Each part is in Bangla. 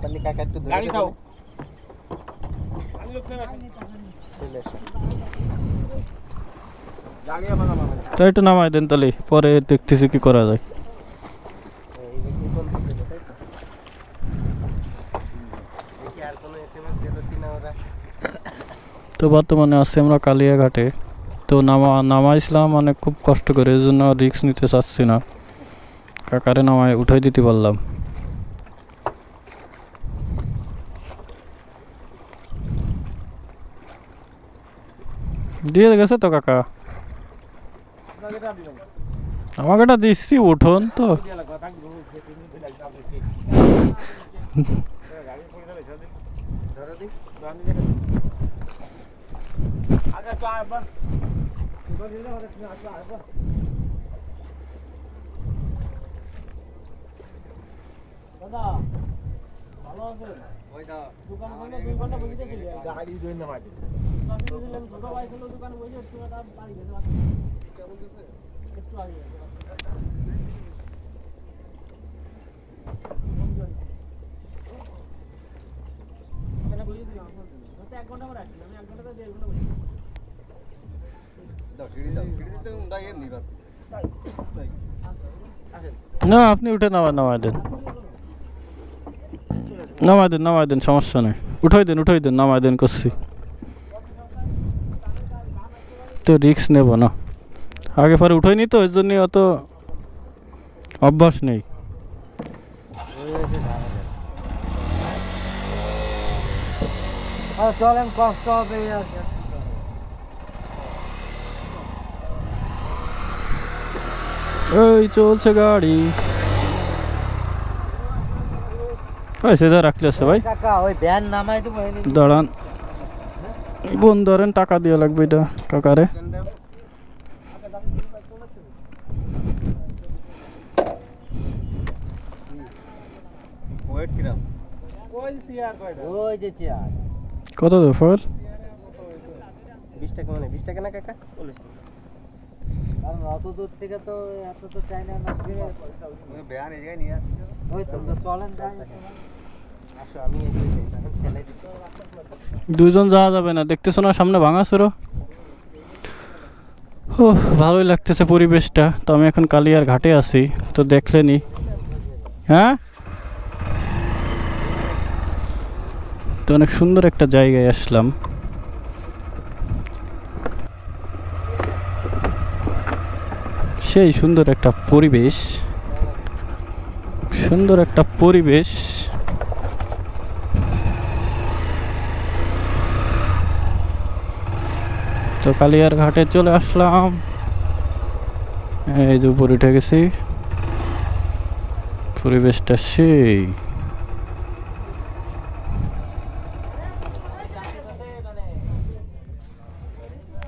পারলে কাকা একটু ধরে গাড়ি খাও তো একটু নামাই দেন তাহলে, পরে দেখতেছি কি করা যায়। তো বর্তমানে আছি আমরা কালিয়াঘাটে। তো নামাইছিলাম মানে খুব কষ্ট করে, এই জন্য রিস্ক নিতে চাচ্ছি না, কাকারে নামায় উঠাই দিতে পারলাম। দিয়ে গেছে তো কাকা, আমাকে এটা দিচ্ছি উঠোন তো। না আপনি উঠে নামাই দেন, নামাই দেন, সমস্যা নেই, উঠাই দেন, নামাই দেন করছি তো, রিস্ক নেব না, আগে পরে উঠাই নি তো, এর জন্য অত অভ্যাস নেই। চলেন, কষ্ট হবে। ওই চলছে গাড়ি, ওই সেটা রাখলে আছে ভাই, কাকা ওই ভ্যান নামাই দেবো। দাঁড়ান বোন, ধরেন টাকা দিয়ে লাগবে এটা কাকারে। কত দেবো ফল? 20 টাকা, মানে 20 টাকা না কাকা? 40 টাকা। কারণ অত দূর থেকে তো এত তো চাই না, ওই তো চলেন যাই। আসো, আমি খেলাই দিচ্ছি। দুইজন যাওয়া যাবে না, দেখতেছো না সামনে ভাঙাচোরা। ও ভালোই লাগতেছে পরিবেশটা। তো আমি এখন কালিয়ার ঘাটে আছি, তো দেখলেনি। হ্যাঁ, তো অনেক সুন্দর একটা জায়গায় আসলাম। সেই সুন্দর একটা পরিবেশ, তো কালিয়ার ঘাটে চলে আসলাম। এই যে উপরে উঠে গেছি, পরিবেশটা সেই।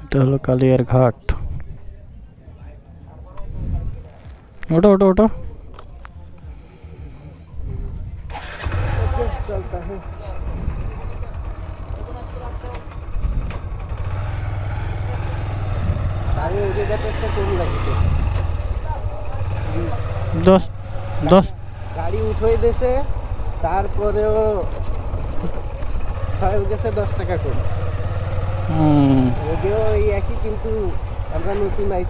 এটা হলো কালিয়ার ঘাট। ওটা দশ গাড়ি উঠে দিয়েছে, তারপরেও গেছে 10 টাকা করে। যদিও এই একই, কিন্তু আমরা নতুন আইছি।